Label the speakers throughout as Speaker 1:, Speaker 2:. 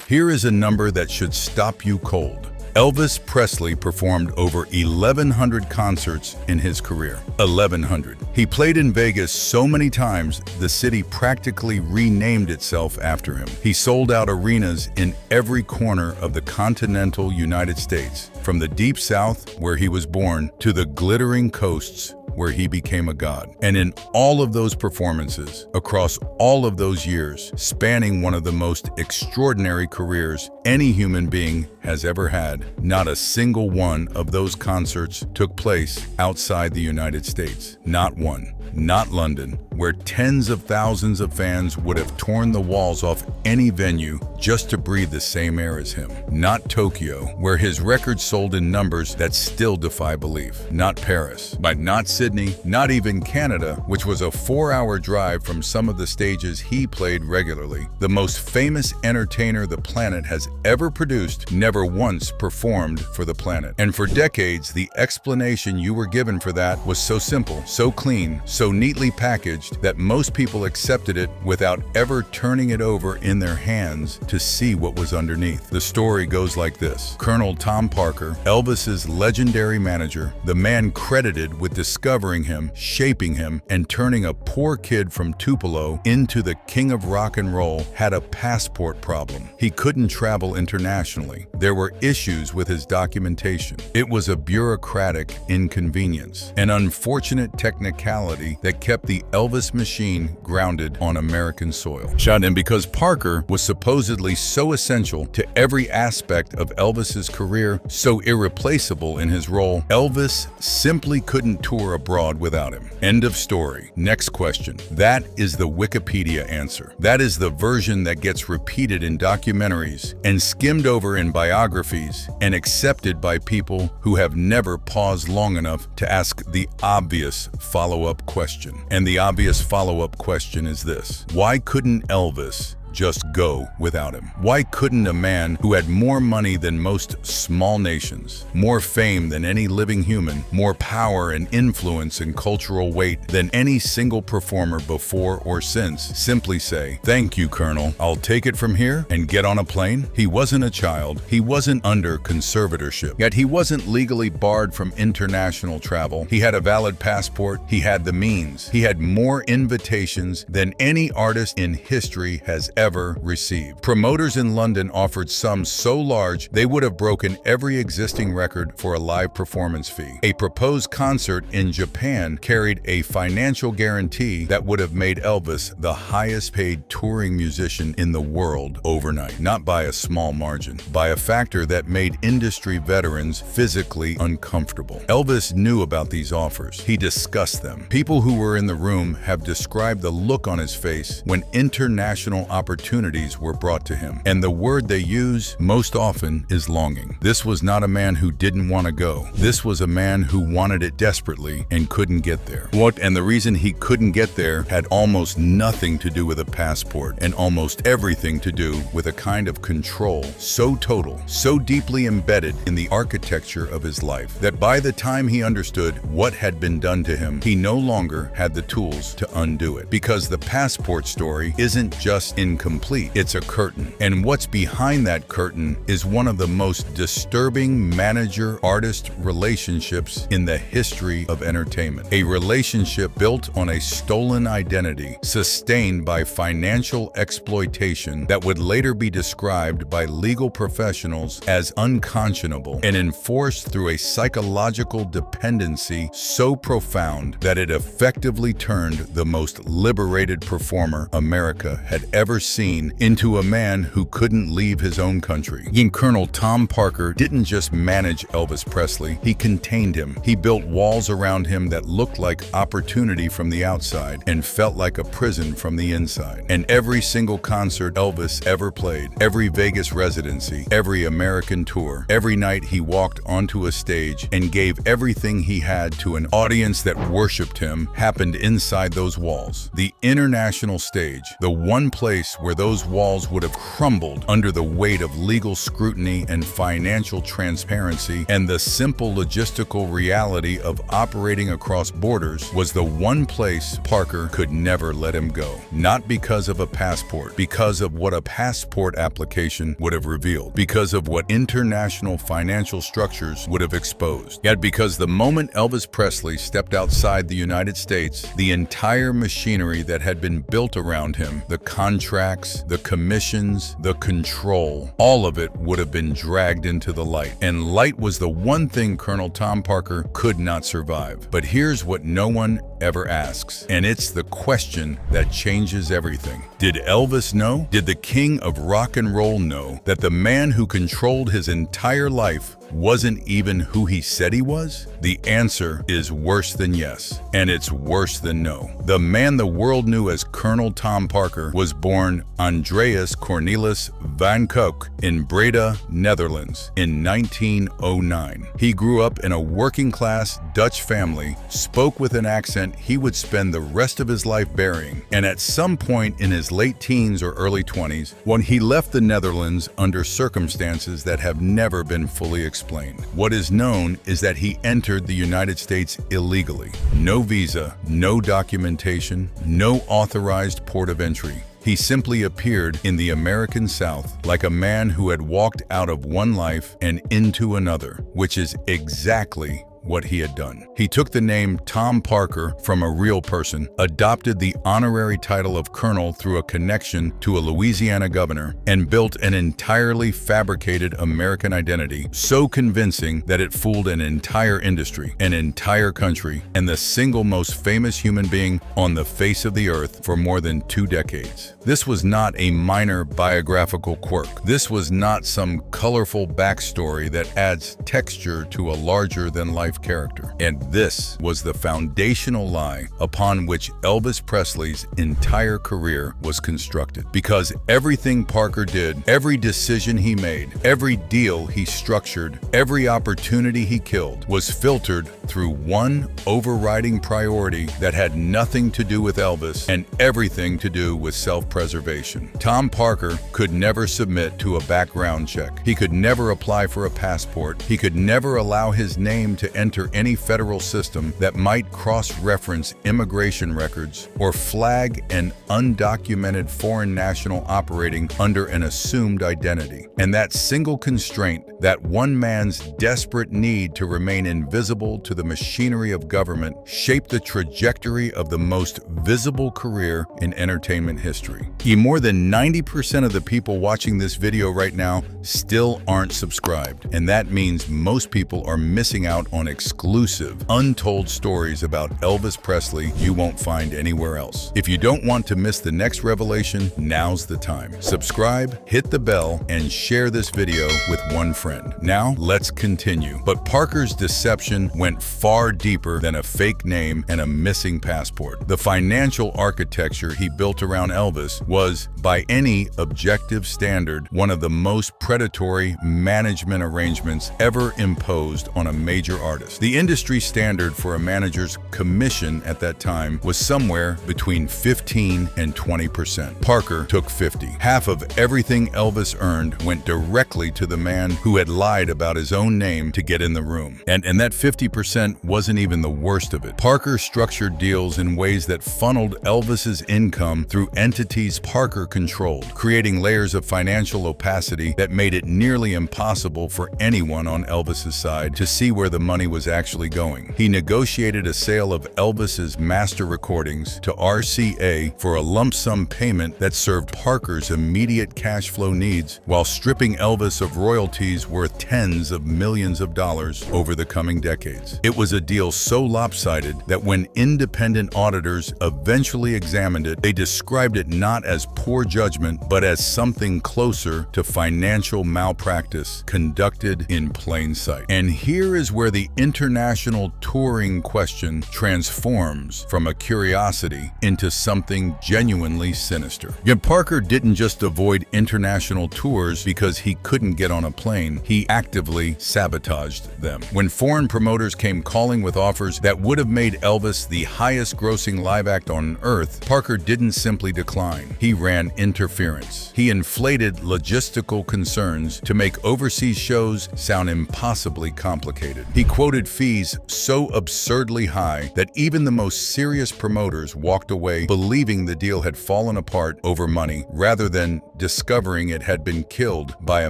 Speaker 1: Here is a number that should stop you cold. Elvis Presley performed over 1,100 concerts in his career. 1,100. He played in Vegas so many times, the city practically renamed itself after him. He sold out arenas in every corner of the continental United States, from the Deep South, where he was born, to the glittering coasts where he became a god. And in all of those performances, across all of those years, spanning one of the most extraordinary careers any human being has ever had, not a single one of those concerts took place outside the United States. Not one. Not London, where tens of thousands of fans would have torn the walls off any venue just to breathe the same air as him. Not Tokyo, where his records sold in numbers that still defy belief. Not Paris, but not Sydney, not even Canada, which was a 4-hour drive from some of the stages he played regularly. The most famous entertainer the planet has ever produced never once performed for the planet. And for decades, the explanation you were given for that was so simple, so clean, so neatly packaged that most people accepted it without ever turning it over in their hands to see what was underneath. The story goes like this. Colonel Tom Parker, Elvis's legendary manager, the man credited with discovering him, shaping him, and turning a poor kid from Tupelo into the king of rock and roll, had a passport problem. He couldn't travel internationally. There were issues with his documentation. It was a bureaucratic inconvenience, an unfortunate technicality that kept the Elvis machine grounded on American soil. And because Parker was supposedly so essential to every aspect of Elvis's career, so irreplaceable in his role, Elvis simply couldn't tour abroad without him. End of story. Next question. That is the Wikipedia answer. That is the version that gets repeated in documentaries and skimmed over in biographies and accepted by people who have never paused long enough to ask the obvious follow-up question. And the obvious follow-up question is this: why couldn't Elvis just go without him? Why couldn't a man who had more money than most small nations, more fame than any living human, more power and influence and cultural weight than any single performer before or since, simply say, "Thank you, Colonel, I'll take it from here," and get on a plane? He wasn't a child. He wasn't under conservatorship. Yet he wasn't legally barred from international travel. He had a valid passport. He had the means. He had more invitations than any artist in history has ever received. Promoters in London offered sums so large they would have broken every existing record for a live performance fee. A proposed concert in Japan carried a financial guarantee that would have made Elvis the highest paid touring musician in the world overnight, not by a small margin, by a factor that made industry veterans physically uncomfortable. Elvis knew about these offers. He discussed them. People who were in the room have described the look on his face when international opportunities were brought to him, and the word they use most often is longing. This was not a man who didn't want to go. This was a man who wanted it desperately and couldn't get there. And the reason he couldn't get there had almost nothing to do with a passport and almost everything to do with a kind of control so total, so deeply embedded in the architecture of his life, that by the time he understood what had been done to him, he no longer had the tools to undo it. Because the passport story isn't just incomplete, it's a curtain. And what's behind that curtain is one of the most disturbing manager-artist relationships in the history of entertainment. A relationship built on a stolen identity, sustained by financial exploitation that would later be described by legal professionals as unconscionable, and enforced through a psychological dependency so profound that it effectively turned the most liberated performer America had ever seen into a man who couldn't leave his own country. Colonel Tom Parker didn't just manage Elvis Presley, he contained him. He built walls around him that looked like opportunity from the outside and felt like a prison from the inside. And every single concert Elvis ever played, every Vegas residency, every American tour, every night he walked onto a stage and gave everything he had to an audience that worshiped him, happened inside those walls. The international stage, the one place where those walls would have crumbled under the weight of legal scrutiny and financial transparency, and the simple logistical reality of operating across borders was the one place Parker could never let him go. Not because of a passport, because of what a passport application would have revealed, because of what international financial structures would have exposed, yet because the moment Elvis Presley stepped outside the United States, the entire machinery that had been built around him, the contracts, the commissions, the control, all of it would have been dragged into the light. And light was the one thing Colonel Tom Parker could not survive. But here's what no one ever asks, and it's the question that changes everything. Did Elvis know? Did the king of rock and roll know that the man who controlled his entire life wasn't even who he said he was? The answer is worse than yes, and it's worse than no. The man the world knew as Colonel Tom Parker was born Andreas Cornelis van Kook in Breda, Netherlands in 1909. He grew up in a working-class Dutch family, spoke with an accent he would spend the rest of his life burying, and at some point in his late teens or early 20s, when he left the Netherlands under circumstances that have never been fully explained. What is known is that he entered the United States illegally. No visa, no documentation, no authorized port of entry. He simply appeared in the American South like a man who had walked out of one life and into another, which is exactly what he had done. He took the name Tom Parker from a real person, adopted the honorary title of colonel through a connection to a Louisiana governor, and built an entirely fabricated American identity, so convincing that it fooled an entire industry, an entire country, and the single most famous human being on the face of the earth for more than 2 decades. This was not a minor biographical quirk. This was not some colorful backstory that adds texture to a larger-than-life character. And this was the foundational lie upon which Elvis Presley's entire career was constructed. Because everything Parker did, every decision he made, every deal he structured, every opportunity he killed was filtered through one overriding priority that had nothing to do with Elvis and everything to do with self-preservation. Tom Parker could never submit to a background check. He could never apply for a passport. He could never allow his name to enter any federal system that might cross-reference immigration records or flag an undocumented foreign national operating under an assumed identity. And that single constraint, that one man's desperate need to remain invisible to the machinery of government, shaped the trajectory of the most visible career in entertainment history. More than 90% of the people watching this video right now still aren't subscribed, and that means most people are missing out on exclusive, untold stories about Elvis Presley you won't find anywhere else. If you don't want to miss the next revelation, now's the time. Subscribe, hit the bell, and share this video with one friend. Now, let's continue. But Parker's deception went far deeper than a fake name and a missing passport. The financial architecture he built around Elvis was, by any objective standard, one of the most predatory management arrangements ever imposed on a major artist. The industry standard for a manager's commission at that time was somewhere between 15 and 20%. Parker took 50. Half of everything Elvis earned went directly to the man who had lied about his own name to get in the room. And that 50% wasn't even the worst of it. Parker structured deals in ways that funneled Elvis's income through entities Parker controlled, creating layers of financial opacity that made it nearly impossible for anyone on Elvis's side to see where the money was actually going. He negotiated a sale of Elvis's master recordings to RCA for a lump sum payment that served Parker's immediate cash flow needs, while stripping Elvis of royalties worth tens of millions of dollars over the coming decades. It was a deal so lopsided that when independent auditors eventually examined it, they described it not as poor judgment, but as something closer to financial malpractice conducted in plain sight. And here is where the international touring question transforms from a curiosity into something genuinely sinister. Yet Parker didn't just avoid international tours because he couldn't get on a plane. He actively sabotaged them. When foreign promoters came calling with offers that would have made Elvis the highest-grossing live act on Earth, Parker didn't simply decline. He ran interference. He inflated logistical concerns to make overseas shows sound impossibly complicated. He quoted fees so absurdly high that even the most serious promoters walked away believing the deal had fallen apart over money rather than discovering it had been killed by a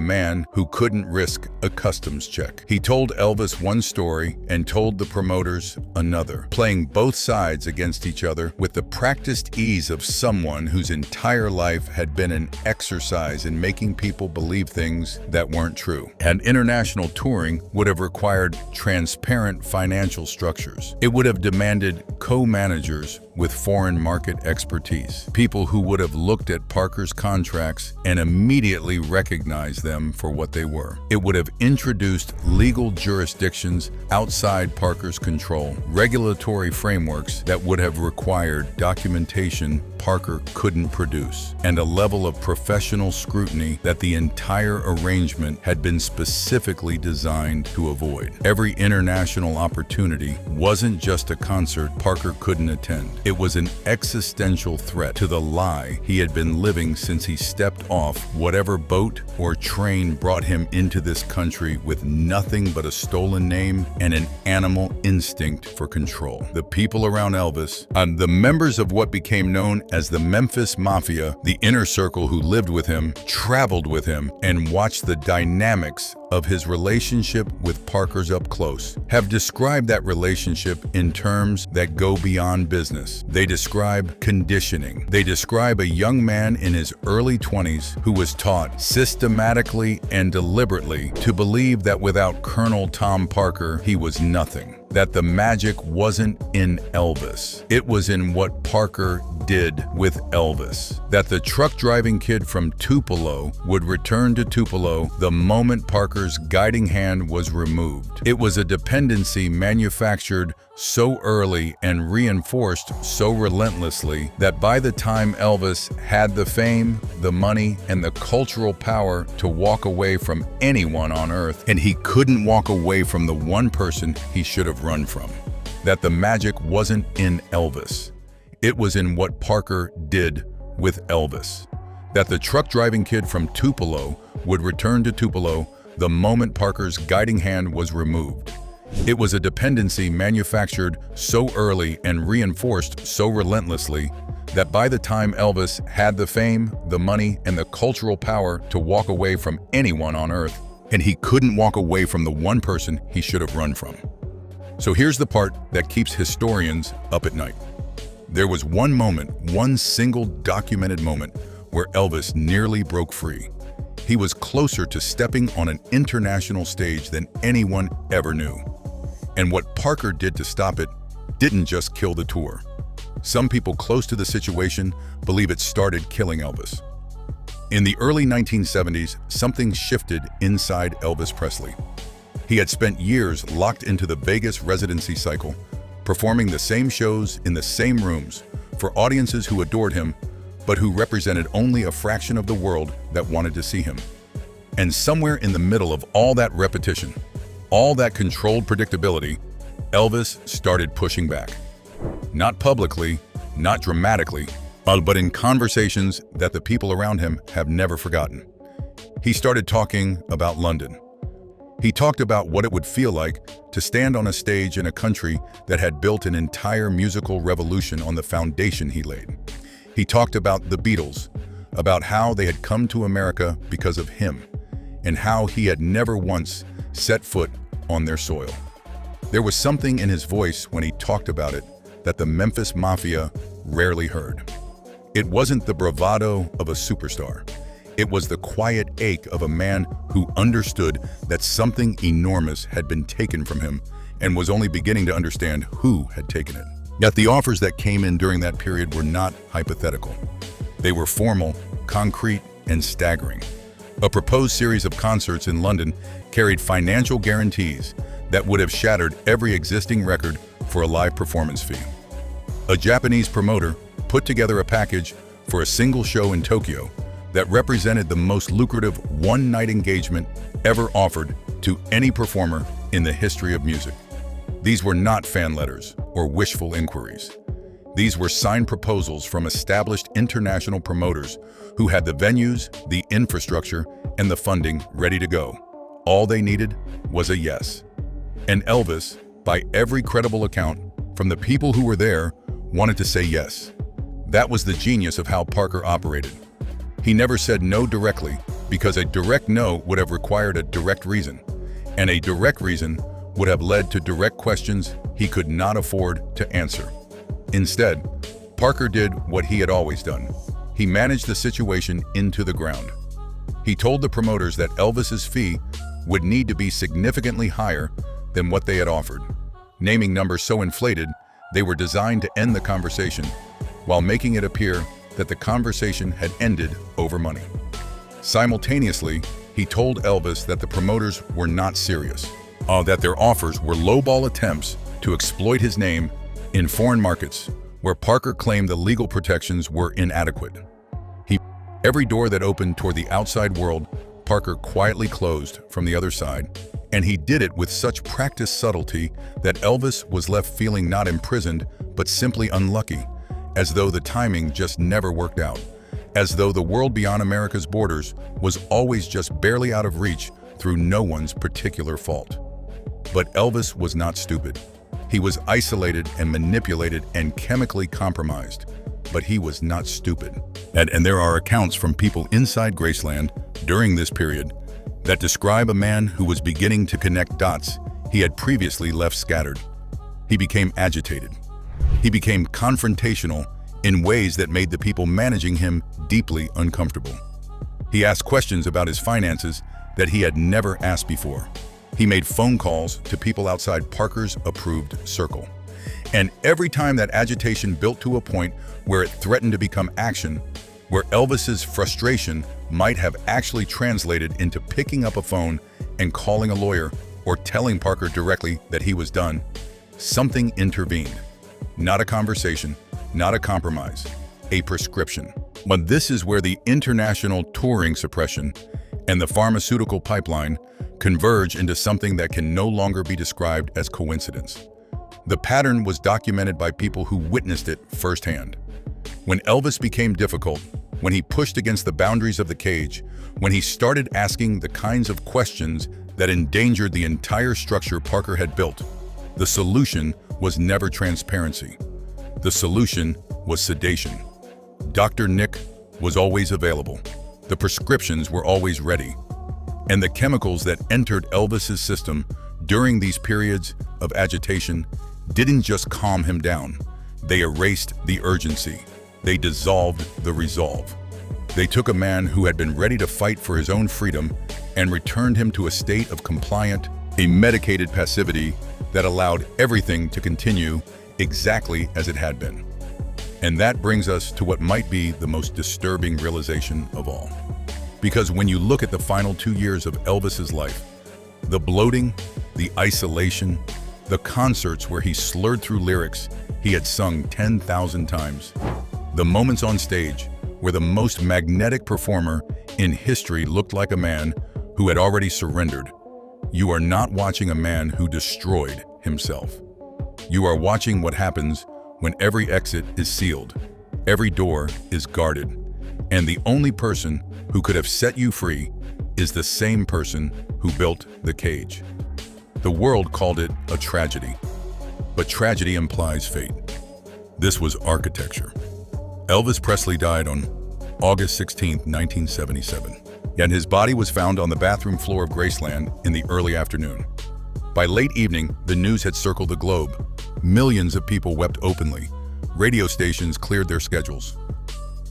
Speaker 1: man who couldn't risk a customs check. He told Elvis one story and told the promoters another, playing both sides against each other with the practiced ease of someone whose entire life had been an exercise in making people believe things that weren't true. And international touring would have required transparent financial structures. It would have demanded co-managers with foreign market expertise, people who would have looked at Parker's contracts and immediately recognized them for what they were. It would have introduced legal jurisdictions outside Parker's control, regulatory frameworks that would have required documentation Parker couldn't produce, and a level of professional scrutiny that the entire arrangement had been specifically designed to avoid. Every international opportunity wasn't just a concert Parker couldn't attend. It was an existential threat to the lie he had been living since he stepped off whatever boat or train brought him into this country with nothing but a stolen name and an animal instinct for control. The people around Elvis, the members of what became known as the Memphis Mafia, the inner circle who lived with him, traveled with him, and watched the dynamics of his relationship with Parker's up close, have described that relationship in terms that go beyond business. They describe conditioning. They describe a young man in his early 20s who was taught systematically and deliberately to believe that without Colonel Tom Parker, he was nothing. That the magic wasn't in Elvis. It was in what Parker did with Elvis. That the truck-driving kid from Tupelo would return to Tupelo the moment Parker's guiding hand was removed. It was a dependency manufactured so early and reinforced so relentlessly that by the time Elvis had the fame, the money, and the cultural power to walk away from anyone on Earth, and he couldn't walk away from the one person he should have run from. That the magic wasn't in Elvis. It was in what Parker did with Elvis. That the truck-driving kid from Tupelo would return to Tupelo the moment Parker's guiding hand was removed. It was a dependency manufactured so early and reinforced so relentlessly that by the time Elvis had the fame, the money, and the cultural power to walk away from anyone on Earth, and he couldn't walk away from the one person he should have run from. So here's the part that keeps historians up at night. There was one moment, one single documented moment, where Elvis nearly broke free. He was closer to stepping on an international stage than anyone ever knew. And what Parker did to stop it didn't just kill the tour. Some people close to the situation believe it started killing Elvis. In the early 1970s, something shifted inside Elvis Presley. He had spent years locked into the Vegas residency cycle, performing the same shows in the same rooms for audiences who adored him, but who represented only a fraction of the world that wanted to see him. And somewhere in the middle of all that repetition, all that controlled predictability, Elvis started pushing back. Not publicly, not dramatically, but in conversations that the people around him have never forgotten. He started talking about London. He talked about what it would feel like to stand on a stage in a country that had built an entire musical revolution on the foundation he laid. He talked about the Beatles, about how they had come to America because of him, and how he had never once set foot on their soil. There was something in his voice when he talked about it that the Memphis Mafia rarely heard. It wasn't the bravado of a superstar. It was the quiet ache of a man who understood that something enormous had been taken from him and was only beginning to understand who had taken it. Yet the offers that came in during that period were not hypothetical. They were formal, concrete, and staggering. A proposed series of concerts in London carried financial guarantees that would have shattered every existing record for a live performance fee. A Japanese promoter put together a package for a single show in Tokyo that represented the most lucrative one-night engagement ever offered to any performer in the history of music. These were not fan letters or wishful inquiries. These were signed proposals from established international promoters who had the venues, the infrastructure, and the funding ready to go. All they needed was a yes. And Elvis, by every credible account, from the people who were there, wanted to say yes. That was the genius of how Parker operated. He never said no directly, because a direct no would have required a direct reason, and a direct reason would have led to direct questions he could not afford to answer. Instead, Parker did what he had always done. He managed the situation into the ground. He told the promoters that Elvis's fee would need to be significantly higher than what they had offered, naming numbers so inflated they were designed to end the conversation, while making it appear that the conversation had ended over money. Simultaneously, he told Elvis that the promoters were not serious, that their offers were lowball attempts to exploit his name in foreign markets where Parker claimed the legal protections were inadequate. Every door that opened toward the outside world, Parker quietly closed from the other side, and he did it with such practiced subtlety that Elvis was left feeling not imprisoned, but simply unlucky, as though the timing just never worked out, as though the world beyond America's borders was always just barely out of reach through no one's particular fault. But Elvis was not stupid. He was isolated and manipulated and chemically compromised, but he was not stupid. And there are accounts from people inside Graceland during this period that describe a man who was beginning to connect dots he had previously left scattered. He became agitated. He became confrontational in ways that made the people managing him deeply uncomfortable. He asked questions about his finances that he had never asked before. He made phone calls to people outside Parker's approved circle. And every time that agitation built to a point where it threatened to become action, where Elvis's frustration might have actually translated into picking up a phone and calling a lawyer or telling Parker directly that he was done, something intervened. Not a conversation, not a compromise, a prescription. But this is where the international touring suppression and the pharmaceutical pipeline converge into something that can no longer be described as coincidence. The pattern was documented by people who witnessed it firsthand. When Elvis became difficult, when he pushed against the boundaries of the cage, when he started asking the kinds of questions that endangered the entire structure Parker had built, the solution was never transparency. The solution was sedation. Dr. Nick was always available. The prescriptions were always ready. And the chemicals that entered Elvis's system during these periods of agitation didn't just calm him down. They erased the urgency. They dissolved the resolve. They took a man who had been ready to fight for his own freedom and returned him to a state of compliant, a medicated passivity that allowed everything to continue exactly as it had been. And that brings us to what might be the most disturbing realization of all. Because when you look at the final 2 years of Elvis's life, the bloating, the isolation, the concerts where he slurred through lyrics he had sung 10,000 times, the moments on stage where the most magnetic performer in history looked like a man who had already surrendered, you are not watching a man who destroyed himself. You are watching what happens when every exit is sealed, every door is guarded, and the only person who could have set you free is the same person who built the cage. The world called it a tragedy, but tragedy implies fate. This was architecture. Elvis Presley died on August 16, 1977, and his body was found on the bathroom floor of Graceland in the early afternoon. By late evening, the news had circled the globe. Millions of people wept openly. Radio stations cleared their schedules.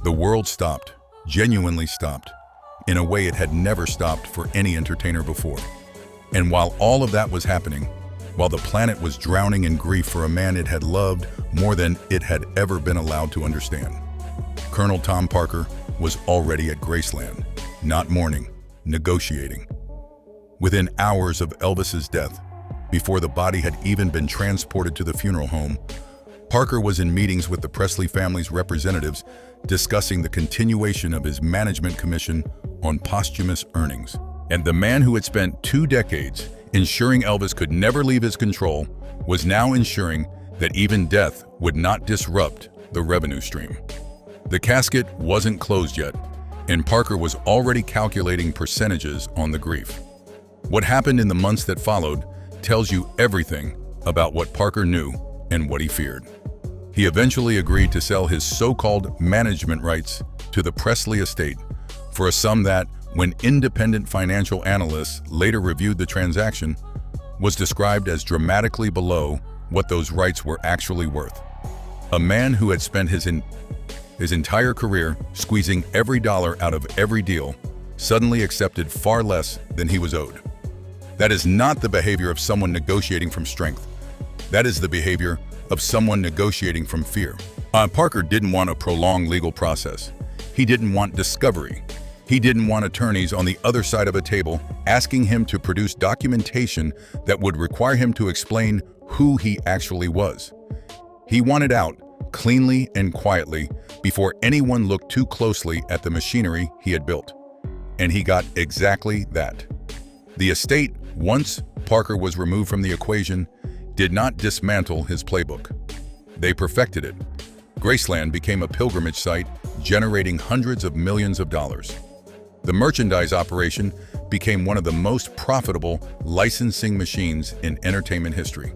Speaker 1: The world stopped, genuinely stopped, in a way it had never stopped for any entertainer before. And while all of that was happening, while the planet was drowning in grief for a man it had loved more than it had ever been allowed to understand, Colonel Tom Parker was already at Graceland, not mourning, negotiating. Within hours of Elvis's death, before the body had even been transported to the funeral home, Parker was in meetings with the Presley family's representatives discussing the continuation of his management commission on posthumous earnings. And the man who had spent 2 decades ensuring Elvis could never leave his control was now ensuring that even death would not disrupt the revenue stream. The casket wasn't closed yet, and Parker was already calculating percentages on the grief. What happened in the months that followed tells you everything about what Parker knew and what he feared. He eventually agreed to sell his so-called management rights to the Presley estate for a sum that, when independent financial analysts later reviewed the transaction, was described as dramatically below what those rights were actually worth. A man who had spent his entire career squeezing every dollar out of every deal suddenly accepted far less than he was owed. That is not the behavior of someone negotiating from strength. That is the behavior of someone negotiating from fear. Parker didn't want a prolonged legal process. He didn't want discovery. He didn't want attorneys on the other side of a table asking him to produce documentation that would require him to explain who he actually was. He wanted out, cleanly and quietly, before anyone looked too closely at the machinery he had built. And he got exactly that. The estate, once Parker was removed from the equation, did not dismantle his playbook. They perfected it. Graceland became a pilgrimage site, generating hundreds of millions of dollars. The merchandise operation became one of the most profitable licensing machines in entertainment history.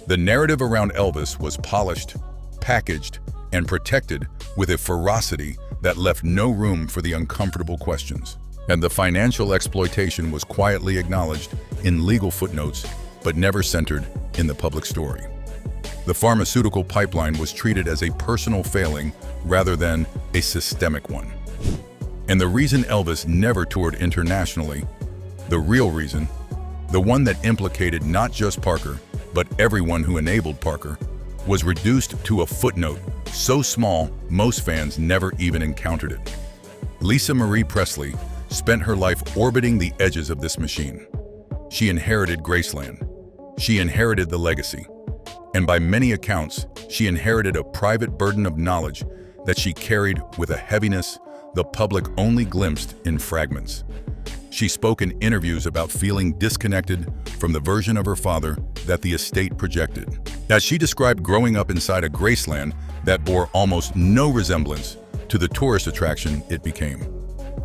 Speaker 1: The narrative around Elvis was polished, packaged, and protected with a ferocity that left no room for the uncomfortable questions. And the financial exploitation was quietly acknowledged in legal footnotes, but never centered in the public story. The pharmaceutical pipeline was treated as a personal failing rather than a systemic one. And the reason Elvis never toured internationally, the real reason, the one that implicated not just Parker, but everyone who enabled Parker, was reduced to a footnote so small most fans never even encountered it. Lisa Marie Presley spent her life orbiting the edges of this machine. She inherited Graceland. She inherited the legacy. And by many accounts, she inherited a private burden of knowledge that she carried with a heaviness the public only glimpsed in fragments. She spoke in interviews about feeling disconnected from the version of her father that the estate projected. As she described growing up inside a Graceland that bore almost no resemblance to the tourist attraction it became.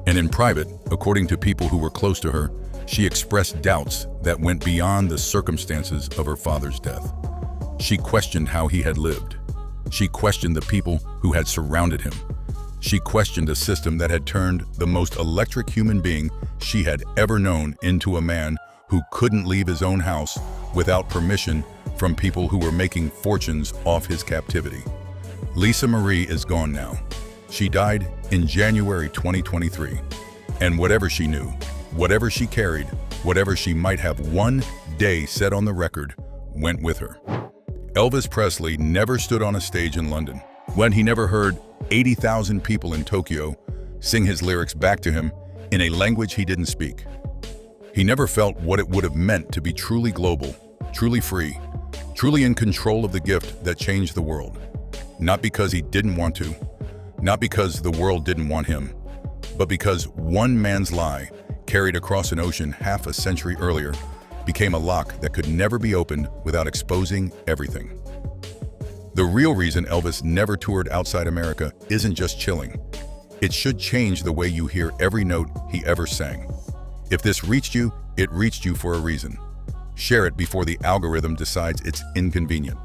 Speaker 1: And in private, according to people who were close to her, she expressed doubts that went beyond the circumstances of her father's death. She questioned how he had lived. She questioned the people who had surrounded him. She questioned a system that had turned the most electric human being she had ever known into a man who couldn't leave his own house without permission from people who were making fortunes off his captivity. Lisa Marie is gone now. She died in January 2023. And whatever she knew, whatever she carried, whatever she might have one day said on the record, went with her. Elvis Presley never stood on a stage in London. When he never heard 80,000 people in Tokyo sing his lyrics back to him in a language he didn't speak. He never felt what it would have meant to be truly global, truly free, truly in control of the gift that changed the world. Not because he didn't want to, not because the world didn't want him, but because one man's lie, carried across an ocean half a century earlier, became a lock that could never be opened without exposing everything. The real reason Elvis never toured outside America isn't just chilling. It should change the way you hear every note he ever sang. If this reached you, it reached you for a reason. Share it before the algorithm decides it's inconvenient.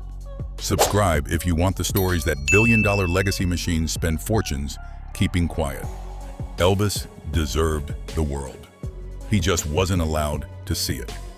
Speaker 1: Subscribe if you want the stories that billion-dollar legacy machines spend fortunes keeping quiet. Elvis deserved the world. He just wasn't allowed to see it.